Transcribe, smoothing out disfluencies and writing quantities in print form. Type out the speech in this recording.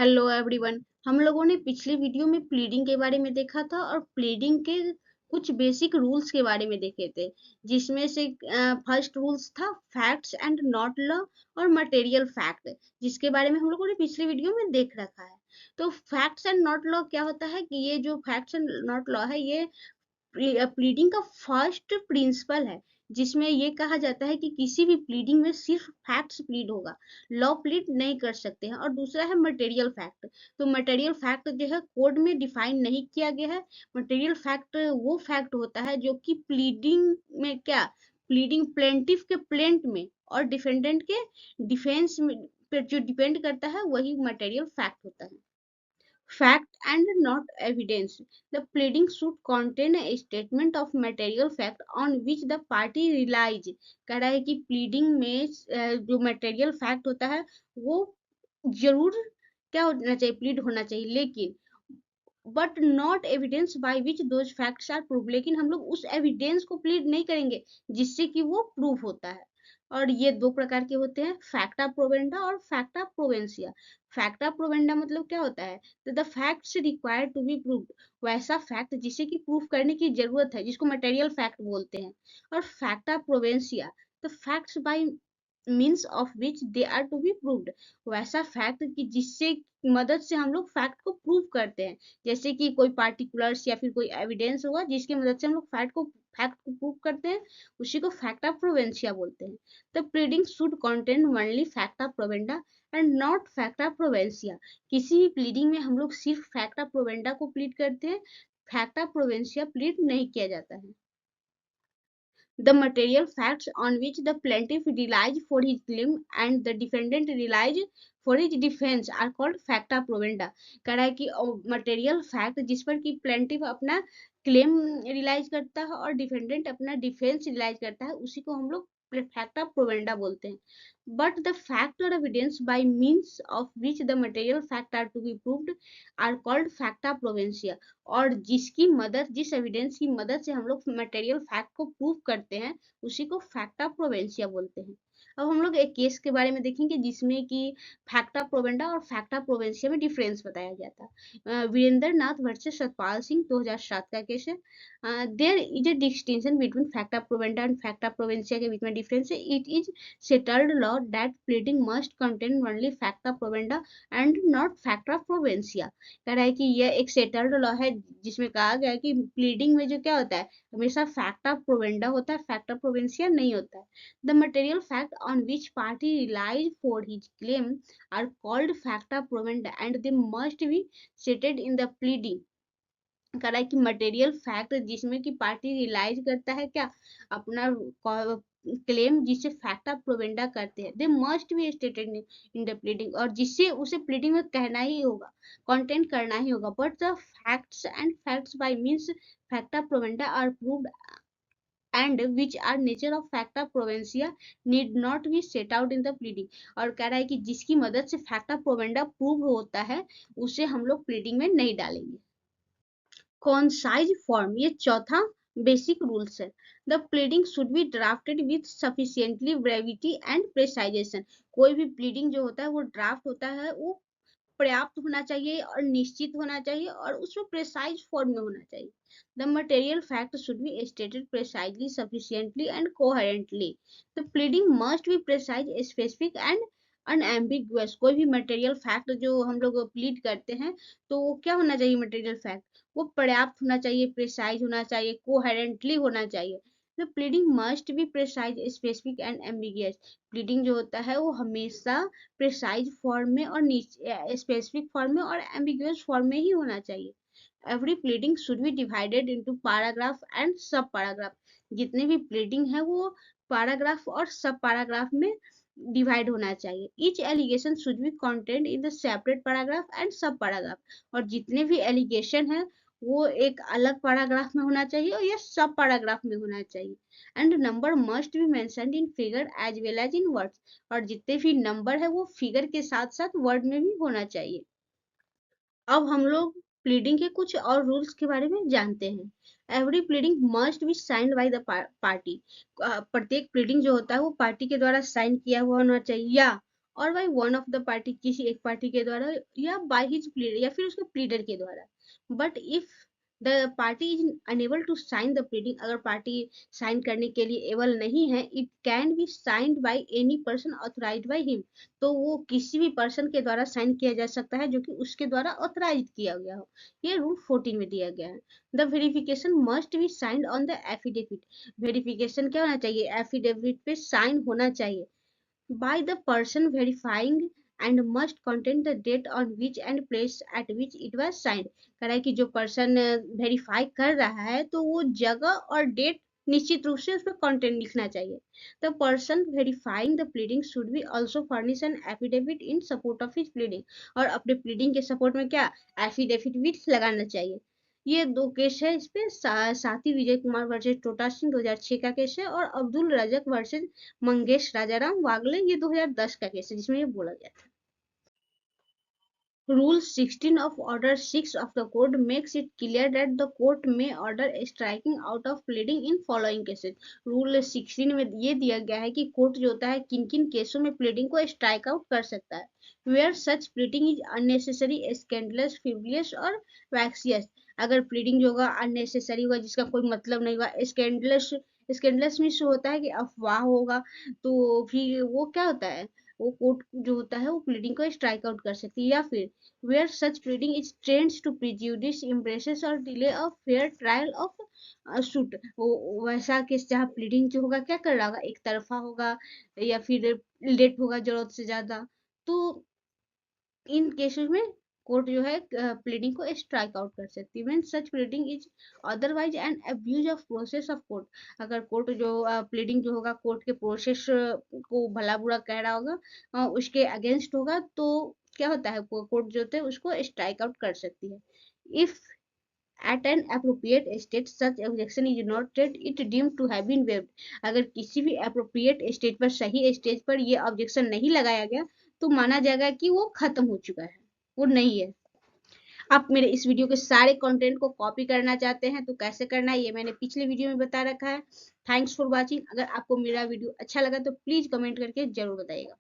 Hello everyone. हम लोगों ने पिछले वीडियो में प्लीडिंग के बारे में देखा था और प्लीडिंग के कुछ बेसिक रूल्स के बारे में देखे थे, जिसमें से फर्स्ट रूल्स था फैक्ट्स एंड नॉट लॉ और मटेरियल फैक्ट, जिसके बारे में हम लोगों ने पिछले वीडियो में देख रखा है। तो फैक्ट्स एंड नॉट लॉ क्या होता है कि ये जो फैक्ट्स एंड नॉट लॉ है ये प्लीडिंग का फर्स्ट प्रिंसिपल है, जिसमें ये कहा जाता है कि किसी भी प्लीडिंग में सिर्फ फैक्ट्स प्लीड होगा, लॉ प्लीड नहीं कर सकते हैं। और दूसरा है मटेरियल फैक्ट। तो मटेरियल फैक्ट जो है कोड में डिफाइन नहीं किया गया है। मटेरियल फैक्ट वो फैक्ट होता है जो कि प्लीडिंग में क्या, प्लीडिंग प्लेंटिफ के प्लेंट में और डिफेंडेंट के डिफेंस में पे जो डिपेंड करता है वही मटेरियल फैक्ट होता है। Fact and not evidence. The pleading should contain a statement of material fact on which the party relies. कह रहा है कि pleading में जो material fact होता है वो जरूर क्या होना चाहिए, plead होना चाहिए, लेकिन but not evidence by which those facts are prove. लेकिन हम लोग उस एविडेंस को प्लीड नहीं करेंगे जिससे कि वो प्रूव होता है। और ये दो प्रकार के होते हैं, फैक्टा प्रोवेंडा और फैक्टा प्रोवेंसिया। फैक्टा प्रोवेंडा मतलब क्या होता है, तो the facts required to be proved, वैसा फैक्ट जिसे कि प्रूव करने की जरूरत है, जिसको मटेरियल फैक्ट बोलते हैं। और facta probantia, the facts by means of which they are to be proved, वैसा फैक्ट कि जिससे मदद से हम लोग फैक्ट को प्रूव करते हैं। जैसे कि कोई पार्टिकुलर्स या फिर कोई एविडेंस होगा जिसकी मदद से हम लोग फैक्ट को प्रूव करते हैं, उसी को फैक्टा प्रोवेंसिया बोलते हैं। The pleading should contain only facta probanda and not facta probantia. किसी भी प्लीडिंग में हम लोग सिर्फ फैक्टा प्रोवेंडा को प्लीड करते हैं, फैक्टा प्रोवेंसिया प्लीड नहीं किया जाता है। The material facts on which the plaintiff relies for his claim and the defendant relies for his defense are called facta provenda। कह रहा है कि मटेरियल फैक्ट जिस पर कि प्लेंटिफ अपना क्लेम रिलाइज करता है और डिफेंडेंट अपना डिफेंस रिलाइज करता है, उसी को हम लोग फैक्टा प्रोवेंडा बोलते हैं। बट द फैक्ट और evidence by means of which the material fact are to be proved are called facta probantia. और जिसकी मदद, जिस एविडेंस की मदद से हम लोग मटेरियल फैक्ट को प्रूव करते हैं, उसी को फैक्टा प्रोवेंसिया बोलते हैं। अब हम लोग एक केस के बारे में देखेंगे जिसमें कि फैक्टा प्रोवेंडा और फैक्टा प्रोवेंसिया में डिफरेंस बताया गया था। वीरेंद्र नाथ वर्सेस सतपाल सिंह 2007 का केस है। There is a distinction between facta probanda and facta probantia के बीच में डिफरेंस है। It is settled law that pleading must contain only facta probanda and not facta probantia. कह रहा है कि यह एक सेटल्ड लॉ है जिसमें कहा गया है कि प्लीडिंग में जो क्या होता है, हमेशा फैक्टा प्रोवेंडा होता है, फैक्टा प्रोवेंसिया नहीं होता है। The material fact on which party relies for his claim are called facta probanda and they must be stated in the pleading. कह रहा है कि मटेरियल फैक्ट जिसमें कि पार्टी रिलाइज करता है क्या, अपना क्लेम, जिसे फैक्टा प्रोवेंडा करते हैं, दे must be stated in the pleading, और जिससे उसे प्लीडिंग में कहना ही होगा, कंटेंट करना ही होगा। But the facts and facts by means facta probanda are proved and which are nature of facta probantia need not be set out in the pleading. और कह रहा है कि जिसकी मदद से फैक्टा प्रोवेंडा प्रूव होता है, उसे हम लोग प्लीडिंग में नहीं डालेंगे। कॉन्साइज फॉर्म, ये चौथा बेसिक रूल्स है। The pleading should be drafted with sufficiently brevity and precisation. कोई भी प्लीडिंग जो होता है वो ड्राफ्ट होता है, वो पर्याप्त होना चाहिए और निश्चित होना चाहिए और उसमें प्रेसाइज फॉर्म में होना चाहिए। The material fact should be stated precisely, sufficiently and coherently. The pleading must be precise, specific and unambiguous. कोई भी मटेरियल फैक्ट जो हम लोग प्लीड करते हैं, तो वो क्या होना चाहिए, मटेरियल फैक्ट वो पर्याप्त होना चाहिए, प्रिसाइज होना चाहिए, कोहेरेंटली होना चाहिए। The pleading must be precise, specific and ambiguous. Pleading जो होता है वो हमेशा प्रिसाइज फॉर्म में और स्पेसिफिक फॉर्म में और एम्बिगियस फॉर्म में ही होना चाहिए। Every pleading should B divided into paragraph and sub paragraph. जितने भी प्लीडिंग है वो पैराग्राफ और सब पैराग्राफ में डिवाइड होना चाहिए। Each allegation should be content in the separate paragraph and sub paragraph. और जितने भी एलिगेशन है वो एक अलग पैराग्राफ में होना चाहिए और ये सब पैराग्राफ में होना चाहिए। And number must be mentioned in figure as well as in words. और जितने भी नंबर है वो फिगर के साथ साथ वर्ड में भी होना चाहिए। अब हम लोग प्लीडिंग के कुछ और रूल्स के बारे में जानते हैं। Every pleading must B signed by the party. प्रत्येक प्लीडिंग जो होता है वो पार्टी के द्वारा साइन किया हुआ होना चाहिए, या और by one of the party, किसी एक पार्टी के द्वारा, या बाय हिज प्लीडर, या फिर उसके प्लीडर के द्वारा। But if the party is unable to sign the pleading, अगर पार्टी साइन करने के लिए एबल नहीं है, it can be signed by any person authorised by him, तो वो किसी भी पर्सन के द्वारा साइन किया जा सकता है जो कि उसके द्वारा ऑथराइज किया गया हो। ये रूल 14 में दिया गया है। The verification must be signed on the affidavit, verification क्या होना चाहिए, एफिडेविट पे साइन होना चाहिए by the person verifying and must contain the date on which and place at which it was signed। कह रहा है कि जो पर्सन वेरीफाई कर रहा है तो वो जगह और डेट निश्चित रूप से उस पर कंटेंट लिखना चाहिए। The person verifying the pleading should B also furnish an affidavit in support of his pleading, और अपने प्लीडिंग के सपोर्ट में क्या एफिडेविट भी लगाना चाहिए। ये दो केस है इस पे, साथी विजय कुमार वर्सेस टोटा सिंह 2006 का केस है, और अब्दुल रजक वर्सेस मंगेश राजाराम वागले ये 2010 का केस है जिसमें ये बोला गया था। Rule 16 of Order 6 of the Code makes it clear that the court may order striking out of pleading in following cases। Rule 16 में ये दिया गया है कि कोर्ट जो होता है किन किन केसों में प्लीडिंग को स्ट्राइक आउट कर सकता है। Where such pleading is unnecessary, scandalous, frivolous और vexatious। अगर प्लीडिंग जो होगा अननेसेसरी होगा, जिसका कोई मतलब नहीं होगा, स्कैंडलस, स्कैंडलस मीन्स होता है कि अफवाह होगा, तो फिर वो क्या होता है, वो कोर्ट जो होता है वो प्लीडिंग को स्ट्राइक आउट कर सकती है। या फिर where such pleading is tends to prejudice, embraces or delay a fair trial of suit। वो वैसा केस जहाँ प्लीडिंग जो होगा क्या कर रहा होगा, एक तरफा होगा या फिर लेट होगा जरूरत से ज्यादा, तो इन केसेस में कोर्ट जो है प्लीडिंग को स्ट्राइक आउट कर सकती है। When such pleading is otherwise an abuse of process of court, अगर कोर्ट जो प्लीडिंग जो होगा कोर्ट के प्रोसेस को भला बुरा कह रहा होगा, उसके अगेंस्ट होगा, तो क्या होता है, कोर्ट जो होते हैं उसको स्ट्राइक आउट कर सकती है। If at an appropriate stage such objection is not it deemed to have been waived, अगर किसी भी appropriate stage पर, सही स्टेज पर ये ऑब्जेक्शन नहीं लगाया गया, तो माना जाएगा कि वो खत्म हो चुका है, वो नहीं है। आप मेरे इस वीडियो के सारे कंटेंट को कॉपी करना चाहते हैं तो कैसे करना है ये मैंने पिछले वीडियो में बता रखा है। Thanks for watching. अगर आपको मेरा वीडियो अच्छा लगा तो प्लीज कमेंट करके जरूर बताइएगा।